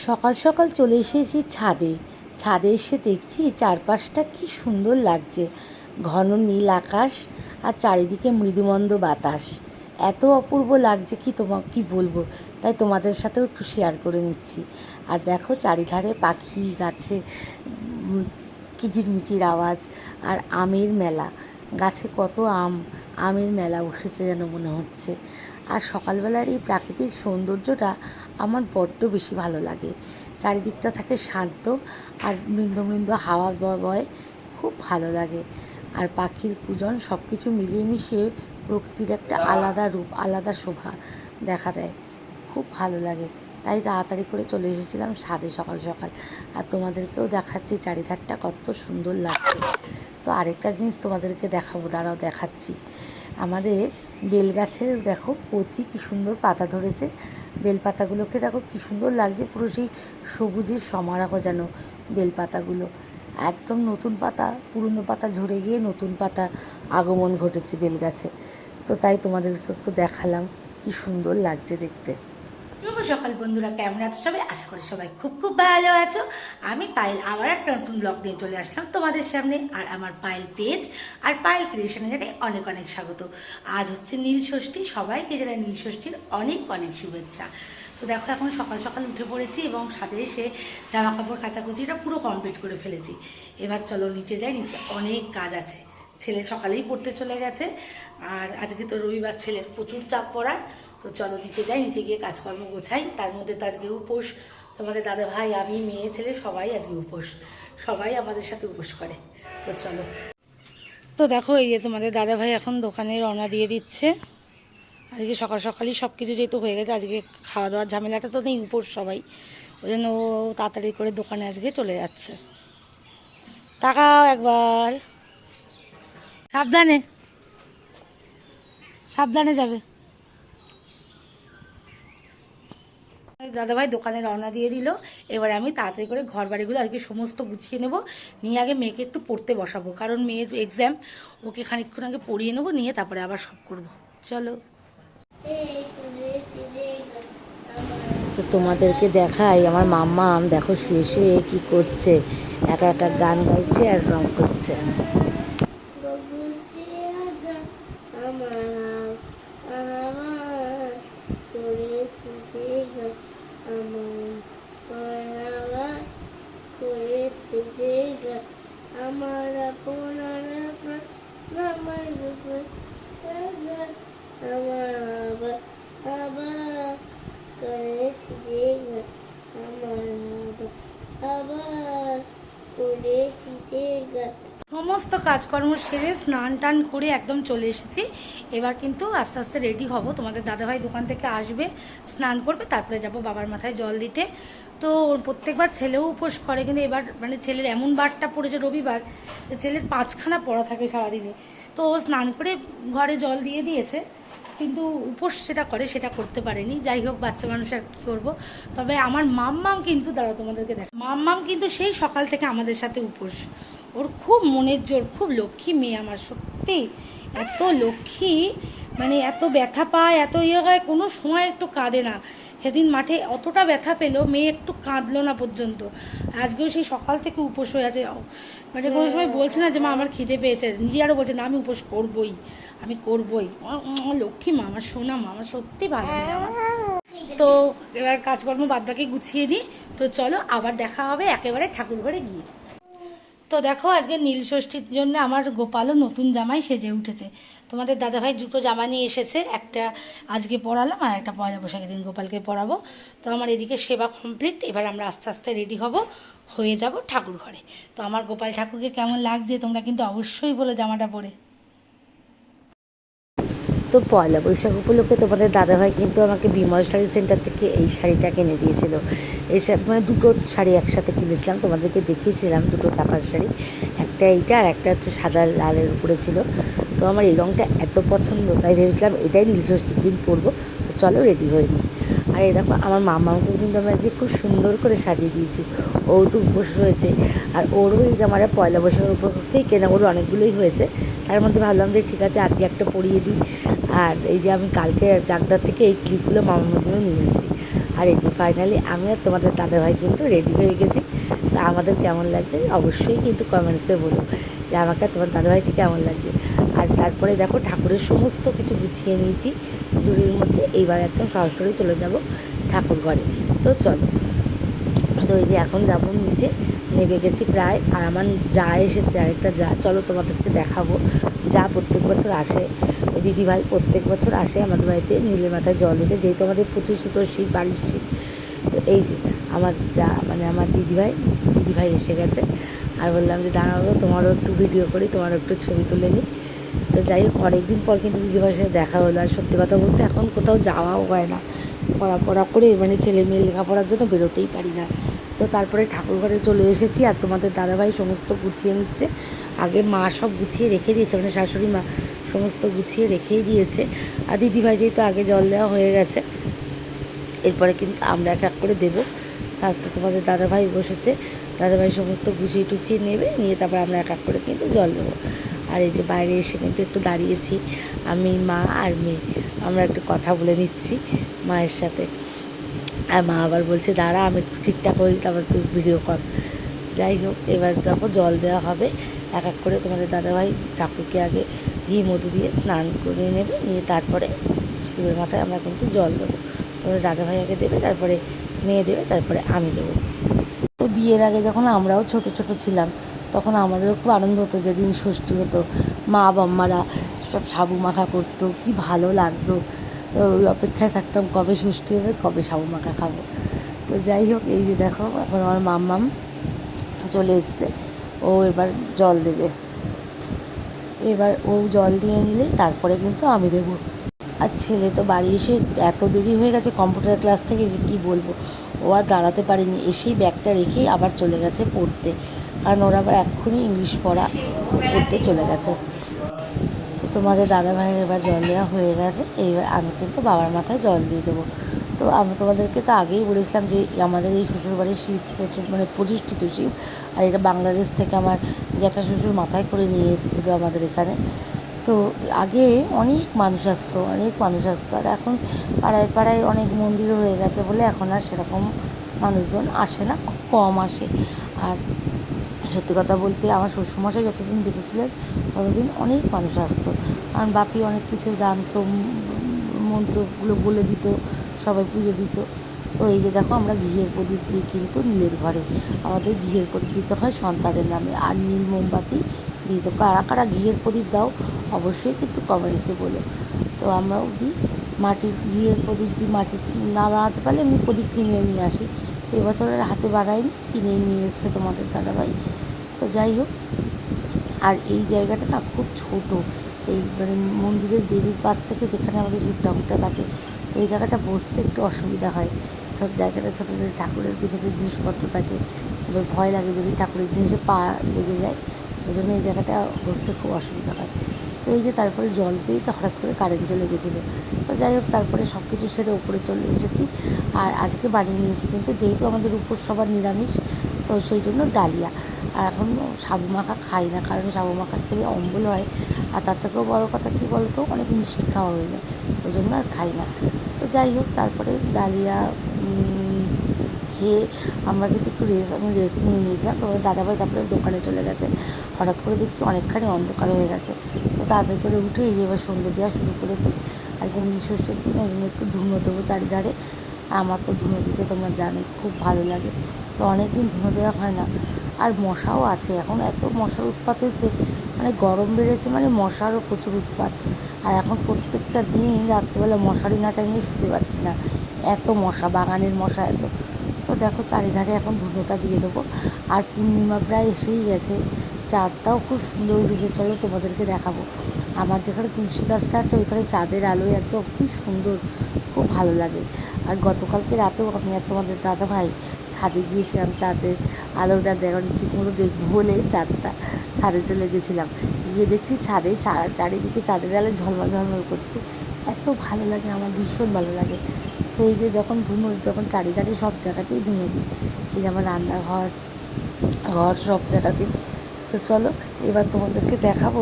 সকাল সকাল চলে এসেছি ছাদে। ছাদে এসে দেখছি চারপাশটা কি সুন্দর লাগছে, ঘন নীল আকাশ আর চারিদিকে মৃদুমন্দ বাতাস। এত অপূর্ব লাগছে কি বলবো, তাই তোমাদের সাথেও একটু শেয়ার করে নিচ্ছি। আর দেখো চারিধারে পাখি, গাছে কিচিরমিচির আওয়াজ, আর আমের মেলা। গাছে কত আমের মেলা বসেছে যেন মনে হচ্ছে। আর সকালবেলার এই প্রাকৃতিক সৌন্দর্যটা আমার বড্ড বেশি ভালো লাগে। চারিদিকটা থাকে শান্ত আর মৃদু মৃদু হাওয়া বয়, খুব ভালো লাগে। আর পাখির পূজন সব কিছু মিলিয়ে মিশিয়ে প্রকৃতির একটা আলাদা রূপ, আলাদা শোভা দেখা দেয়। খুব ভালো লাগে, তাই তাড়াতাড়ি করে চলে এসেছিলাম ছাদে সকাল সকাল। আর তোমাদেরকেও দেখাচ্ছি চারিধারটা কত সুন্দর লাগছে। তো আরেকটা জিনিস তোমাদেরকে দেখাবো, দাঁড়াও দেখাচ্ছি। আমাদের বেলগাছের দেখো কচি কি সুন্দর পাতা ধরেছে। বেলপাতাগুলোকে দেখো কি সুন্দর লাগছে, পুরো সেই সবুজের সমারোহ যেন বেলপাতাগুলো। একদম নতুন পাতা, পুরনো পাতা ঝরে গিয়ে নতুন পাতা আগমন ঘটেছে বেলগাছে। তো তাই তোমাদেরকে একটু দেখালাম, কি সুন্দর লাগছে দেখতে। শুভ সকাল বন্ধুরা, কেমন আছো সবাই? আশা করি সবাই খুব খুব ভালো আছো। আমি পায়েল আবার একটা নতুন ব্লগ নিয়ে চলে আসলাম তোমাদের সামনে। আর আমার পায়েল পেজ আর পায়েল ক্রিয়েশনে জানাই অনেক অনেক স্বাগত। আজ হচ্ছে নীল ষষ্ঠী, সবাইকে জানাই নীল ষষ্ঠীর অনেক অনেক শুভেচ্ছা। তো দেখো এখন সকাল সকাল উঠে পড়েছি এবং সাথে এসে জামা কাপড় কাচাকুচিটা পুরো কমপ্লিট করে ফেলেছি। এবার চলো নিচে যাই, নিচে অনেক কাজ আছে। ছেলে সকালেই পড়তে চলে গেছে, আর আজকে তো রবিবার, ছেলের প্রচুর চাপ পড়ার। তো চলো নিচে যাই, নিচে গিয়ে কাজকর্ম গোছাই। তার মধ্যে তো আজকে উপোস, তোমাদের দাদা ভাই, আমি, মেয়ে, ছেলে সবাই আজকে উপোস, সবাই আমাদের সাথে উপোস করে। তো চলো। তো দেখো এই যে তোমাদের দাদা ভাই এখন দোকানে রওনা দিয়ে দিচ্ছে। আজকে সকাল সকালই সব কিছু যেহেতু হয়ে গেছে, আজকে খাওয়া দাওয়ার ঝামেলাটা তো নেই, উপোস সবাই, ওই জন্য ও তাড়াতাড়ি করে দোকানে আজকে চলে যাচ্ছে। তাকাও একবার, সাবধানে সাবধানে যাবে। দাদাভাই দোকানে রওনা দিয়ে দিল। এবারে আমি তাড়াতাড়ি করে ঘর বাড়িগুলো আজকে সমস্ত গুছিয়ে নেব, নিয়ে আগে মেয়েকে একটু পড়তে বসাবো, কারণ মেয়ের এক্সাম। ওকে খানিকক্ষণ আগে পড়িয়ে নেবো, নিয়ে তারপরে আবার সব করব। চলো। তো তোমাদেরকে দেখাই, আমার মাম্মা দেখো শুয়ে শুয়ে কি করছে, একা একা গান গাইছে আর রং করছে। সমস্ত কাজকর্ম সেরে স্নান টান করে একদম চলে এসেছি। এবার কিন্তু আস্তে আস্তে রেডি হব। তোমাদের দাদাভাই দোকান থেকে আসবে, স্নান করবে, তারপরে যাব বাবার মাথায় জল দিতে। তো প্রত্যেকবার ছেলেও উপোস করে, কিন্তু এবার মানে ছেলের এমন বারটা পড়েছে রবিবার, যে ছেলের 5খানা পড়া থাকে সারাদিনে। তো ও স্নান করে ঘরে জল দিয়ে দিয়েছে, কিন্তু উপোস সেটা করে সেটা করতে পারেনি। যাই হোক, বাচ্চা মানুষ আর কী করবো। তবে আমার মাম্মাম কিন্তু, দাঁড়াও তোমাদেরকে দেখ, মাম্মাম কিন্তু সেই সকাল থেকে আমাদের সাথে উপোস। ওর খুব মনের জোর, খুব লক্ষ্মী মেয়ে আমার, সত্যি এত লক্ষ্মী, মানে এত ব্যথা পায়, এত ইয়ে হয়, কোনো সময় একটু কাঁদে না। সেদিন মাঠে অতটা ব্যথা পেলো, মেয়ে একটু কাঁদলো না পর্যন্ত। আজকেও সেই সকাল থেকে উপোস হয়ে আছে, মানে কোনো সময় বলছে না যে মা আমার খিদে পেয়েছে, নিজে আরও বলছে না আমি উপোস করবই, আমি করবই। আমার লক্ষ্মী মা, আমার সোনা মা, আমার সত্যি ভালো মেয়ে আমার। তো এবার কাজকর্ম বাদবাকি গুছিয়ে নিই। তো চলো আবার দেখা হবে একেবারে ঠাকুর ঘরে গিয়ে। তো দেখো আজকে নীল ষষ্ঠীর জন্য আমার গোপালও নতুন জামাই সেজে উঠেছে। তোমাদের দাদাভাই দুটো জামা নিয়ে এসেছে, একটা আজকে পরালাম আর একটা পয়লা বৈশাখের দিন গোপালকে পরাবো। তো আমার এদিকে সেবা কমপ্লিট, এবার আমরা আস্তে আস্তে রেডি হব, হয়ে যাব ঠাকুর ঘরে। তো আমার গোপাল ঠাকুরকে কেমন লাগছে তোমরা কিন্তু অবশ্যই বলো জামাটা পরে। তো পয়লা বৈশাখ উপলক্ষে তোমাদের দাদাভাই কিন্তু আমাকে বিমল শাড়ি সেন্টার থেকে এই শাড়িটা কিনে দিয়েছিল। এই মানে দুটো শাড়ি একসাথে কিনেছিলাম, তোমাদেরকে দেখিয়েছিলাম দুটো চাপার শাড়ি, একটা এইটা আর একটা হচ্ছে সাদা লালের উপরে ছিল। তো আমার এই রঙটা এত পছন্দ, তাই ভেবেছিলাম এটাই নীলষষ্ঠীর দিন পরবো। তো চলো রেডি হয়ে নিই। আর এই দেখো আমার মামাকেও কিন্তু আমি আজকে খুব সুন্দর করে সাজিয়ে দিয়েছি, ও তো উপোস রয়েছে। আর ওরও এই জামাটা পয়লা বৈশাখের উপলক্ষেই কেনা, ওরও অনেকগুলোই হয়েছে, তার মধ্যে ভাবলাম যে ঠিক আছে আজকে একটা পরিয়ে দিই। আর এই যে আমি কালকে জাগদার থেকে এই ক্লিপগুলো মামার জন্য নিয়ে এসেছি। আর এই যে ফাইনালি আমি আর তোমাদের দাদাভাই কিন্তু রেডি হয়ে গেছি। তা আমাদের কেমন লাগছে অবশ্যই কিন্তু কমেন্টসে বলো যে আমাকে আর তোমার দাদাভাইকে কেমন লাগছে। আর তারপরে দেখো ঠাকুরের সমস্ত কিছু গুছিয়ে নিয়েছি ঝুড়ির মধ্যে। এইবার একদম সরাসরি চলে যাব ঠাকুর ঘরে। তো চলো, তো এই যে এখন যাবো নিচে, নেমে গেছি প্রায়। আর আমার যা এসেছে, আরেকটা যা, চলো তোমাদেরকে দেখাবো। যা প্রত্যেক বছর আসে, ওই দিদিভাই প্রত্যেক বছর আসে আমাদের বাড়িতে নীলের মাথায় জল দিতে, যেহেতু আমাদের প্রতিষ্ঠিত শিব, বাড়ির শিব। তো এই যে আমার যা, মানে আমার দিদিভাই এসে গেছে। আর বললাম যে দাঁড়াও তো, তোমারও একটু ভিডিও করি, তোমারও একটু ছবি তুলে নিই। তো যাই হোক, অনেকদিন পর কিন্তু দিদিভাইয়ের সাথে দেখা হলো। আর সত্যি কথা বলতে এখন কোথাও যাওয়াও হয় না, পড়া করে মানে ছেলে মেয়ে লেখাপড়ার জন্য বেরোতেই পারি না। তো তারপরে ঠাকুর ঘরে চলে এসেছি, আর তোমাদের দাদাভাই সমস্ত গুছিয়ে নিচ্ছে। আগে মা সব গুছিয়ে রেখে দিয়েছে, মানে শাশুড়ি মা সমস্ত গুছিয়ে রেখেই দিয়েছে। আর দিদিভাই যেহেতু আগে জল দেওয়া হয়ে গেছে, এরপরে কিন্তু আমরা এক এক করে দেবো। ফার্স্টে তোমাদের দাদাভাই বসেছে, দাদাভাই সমস্ত গুছিয়ে টুছিয়ে নেবে, নিয়ে তারপর আমরা এক এক করে কিন্তু জল দেবো। আর এই যে বাইরে এসে কিন্তু একটু দাঁড়িয়েছি, আমি, মা আর মেয়ে, আমরা একটু কথা বলে নিচ্ছি মায়ের সাথে। আর মা আবার বলছে দাঁড়া আমি একটু ঠিকঠাক হই, তারপর তুই ভিডিও কর। যাই হোক, এবার দেখো জল দেওয়া হবে এক এক করে। তোমাদের দাদাভাই ঠাকুরকে আগে ঘি মধু দিয়ে স্নান করে নেবে, নিয়ে তারপরে শিবের মাথায় আমরা কিন্তু জল দেবো। তোমাদের দাদাভাই আগে দেবে, তারপরে মেয়ে দেবে, তারপরে আমি দেবো। তো বিয়ের আগে যখন আমরাও ছোট ছোট ছিলাম, তখন আমাদেরও খুব আনন্দ হতো যেদিন ষষ্ঠী হতো। মা বাম্মারা সব সাবু মাখা করতো, কি ভালো লাগতো। তো ওই অপেক্ষায় থাকতাম কবে ষষ্ঠী হবে, কবে সাবু মাখা খাবো। তো যাই হোক, এই যে দেখো এখন আমার মাম্মাম চলে এসছে, ও এবার জল দেবে। এবার ও জল দিয়ে নিলেই তারপরে কিন্তু আমি দেবো। আর ছেলে তো বাড়ি এসে এত দেরি হয়ে গেছে কম্পিউটার ক্লাস থেকে, যে কী বলবো, ও আর দাঁড়াতে পারেনি, এসেই ব্যাগটা রেখেই আবার চলে গেছে পড়তে। কারণ ওরা আবার এক্ষুনি ইংলিশ পড়তে চলে গেছে। তো তোমাদের দাদাভাইয়ের এবার জল দেওয়া হয়ে গেছে, এইবার আমি কিন্তু বাবার মাথায় জল দিয়ে দেবো। তো আমি তোমাদেরকে তো আগেই বলেছিলাম যে আমাদের এই শ্বশুরবাড়ির শিব প্রচুর মানে প্রতিষ্ঠিত শিব। আর এটা বাংলাদেশ থেকে আমার জ্যাঠা শ্বশুর মাথায় করে নিয়ে এসেছিলো আমাদের এখানে। তো আগে অনেক মানুষ আসতো, আর এখন পাড়ায় পাড়ায় অনেক মন্দির হয়ে গেছে বলে এখন আর সেরকম মানুষজন আসে না, খুব কম আসে। আর সত্যি কথা বলতে আমার শ্বশুরমশাই যতদিন বেঁচে ছিলেন ততদিন অনেক মানুষ আসতো, কারণ বাপি অনেক কিছু জানতো, মন্ত্রগুলো বলে দিত, সবাই পুজো দিত। তো এই যে দেখো আমরা ঘিয়ের প্রদীপ দিয়ে কিন্তু নীলের ঘরে, আমাদের ঘিয়ের প্রদীপ দিতে হয় সন্তানের নামে, আর নীল মোমবাতি দিই। তো কারা কারা ঘিয়ের প্রদীপ দাও অবশ্যই কিন্তু কমেন্টসে বলো। তো আমরাও দিই, মাটির ঘিয়ের প্রদীপ দিই। মাটির না বানাতে পারলে এমনি প্রদীপ কিনেও নিয়ে আসি। তো এবছরের হাতে বানাইনি, কিনেই নিয়ে এসছে তোমাদের দাদাভাই। তো যাই হোক, আর এই জায়গাটা না খুব ছোট, এই মানে মন্দিরের বেদির পাশ থেকে যেখানে আমাদের শিব ঠাকুরটা থাকে, তো এই জায়গাটা বসতে একটু অসুবিধা হয়। সব জায়গাটা ছোটো ছোটো, ঠাকুরের পিছনে জিনিসপত্র থাকে, এবার ভয় লাগে যদি ঠাকুরের জিনিসে পা লেগে যায়, ওই জন্য এই জায়গাটা বসতে খুব অসুবিধা হয়। তো এই যে তারপরে জল দিয়েই তো হঠাৎ করে কারেন্ট চলে গেছিলো। তো যাই হোক, তারপরে সব কিছু সেরে ওপরে চলে এসেছি। আর আজকে বানিয়ে নিয়েছি কিন্তু, যেহেতু আমাদের উপর সবার নিরামিষ, তো সেই জন্য ডালিয়া। আর এখন সাবু মাখা খাই না, কারণ সাবু মাখা খেলে অম্বল হয়। আর তার থেকেও বড়ো কথা কী বলতো, অনেক মিষ্টি খাওয়া হয়ে যায়, ওই জন্য আর খাই না। তো যাই হোক, তারপরে ডালিয়া খেয়ে আমরা কিন্তু একটু আমি রেস্ট নিয়ে নিয়েছিলাম। তোমাদের দাদাভাই তারপরে দোকানে চলে গেছে। হঠাৎ করে দেখছি অনেকখানি অন্ধকার হয়ে গেছে। তো তাড়াতাড়ি করে উঠে এই এবার সন্ধ্যে দেওয়া শুরু করেছি। আজকে নীল ষষ্ঠীর দিন, ওই জন্য একটু ধুনো দেবো চারিধারে। আমার তো ধুনো দিতে তোমরা জানোই খুব ভালো লাগে, তো অনেক দিন ধুনো দেওয়া হয় না। আর মশাও আছে, এখন এত মশার উৎপাত হয়েছে, মানে গরম বেড়েছে, মানে মশারও প্রচুর উৎপাত। আর এখন প্রত্যেকটা দিন রাত্রিবেলা মশারি না টাঙিয়ে শুতে পারছি না, এত মশা, বাগানের মশা এত। তো দেখো চারিধারে এখন ধুনোটা দিয়ে দেবো। আর পূর্ণিমা প্রায় এসেই গেছে, চাঁদটাও খুব সুন্দর উঠেছে, চলো তোমাদেরকে দেখাবো। আমার যেখানে তুলসী গাছটা আছে ওইখানে চাঁদের আলোয় একদম কী সুন্দর, খুব ভালো লাগে। আর গতকালকে রাতেও আমি আর তোমাদের দাদা ভাই ছাদে গিয়েছিলাম, চাঁদের আলোটা ঠিক মতো দেখবো বলে চাঁদটা ছাদে চলে গেছিলাম। গিয়ে দেখছি ছাদে চারিদিকে চাঁদের আলো ঝলমল ঝলমল করছে, এত ভালো লাগে, আমার ভীষণ ভালো লাগে। তো এই যে যখন ধুনো, যখন চারিধারে সব জায়গাতেই ধুনো দিই, এই যে আমার রান্নাঘর, ঘর, সব জায়গাতেই। তো চলো এবার তোমাদেরকে দেখাবো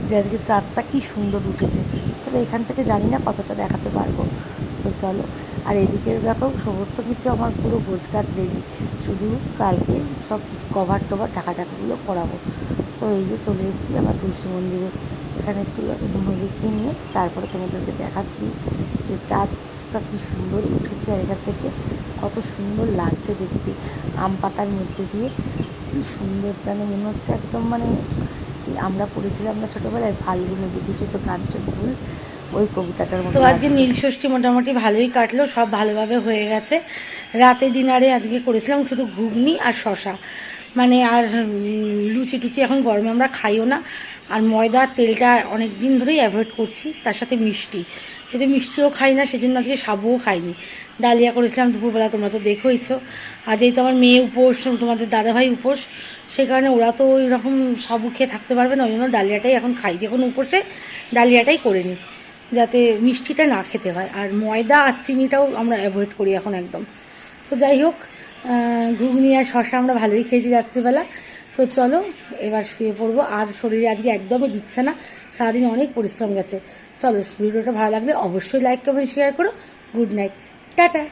যে আজকে চাঁদটা কী সুন্দর উঠেছে, তবে এখান থেকে জানি না কতটা দেখাতে পারবো। তো চলো, আর এদিকে দেখো সমস্ত কিছু আমার পুরো গোছগাছ রেডি, শুধু কালকে সব কভার টভার ঢাকাগুলো করাবো। তো এই যে চলে এসেছি আমার তুলসী মন্দিরে, এখানে একটু আমি ধুনো দেখিয়ে নিয়ে তারপরে তোমাদেরকে দেখাচ্ছি যে চাঁদটা কি সুন্দর উঠেছে, আর এখান থেকে কত সুন্দর লাগছে দেখতে, আম পাতার মধ্যে দিয়ে কি সুন্দর যেন মনে হচ্ছে একদম, মানে সেই আমরা পড়েছিলাম না ছোটোবেলায় ফাল্গুনে বিকশিত কাঞ্চন ফুল, ওই কবিতাটার মতো তো আজকে লাগছে। নীল ষষ্ঠী মোটামুটি ভালোই কাটলো, সব ভালোভাবে হয়ে গেছে। রাতে ডিনারে আজকে করেছিলাম শুধু ঘুগনি আর শশা, মানে আর লুচি টুচি এখন গরমে আমরা খাইও না, আর ময়দা আর তেলটা অনেক দিন ধরেই অ্যাভয়েড করছি, তার সাথে মিষ্টি, সেটা মিষ্টিও খাই না, সেজন্য আজকে সাবুও খাইনি। ডালিয়া করেছিলাম দুপুরবেলা, তোমরা তো দেখোইছো। আর যেহেতু আমার মেয়ে উপোস, তোমাদের দাদাভাই উপোস, সেই কারণে ওরা তো ওই রকম সাবু খেয়ে থাকতে পারবে না, ওই জন্য ডালিয়াটাই এখন খাই, যে কোনো উপোসে ডালিয়াটাই করে নিই, যাতে মিষ্টিটা না খেতে হয়। আর ময়দা আর চিনিটাও আমরা অ্যাভয়েড করি এখন একদম। তো যাই হোক, ঘুগনি আর শশা আমরা ভালোই খেয়েছি রাত্রিবেলা। তো চলো এবার শুয়ে পড়বো, আর শরীরে আজকে একদমই দিচ্ছে না, সারাদিন অনেক পরিশ্রম গেছে। চলো, ভিডিওটা ভালো লাগলে অবশ্যই লাইক কমেন্ট শেয়ার করো। Good night, tata.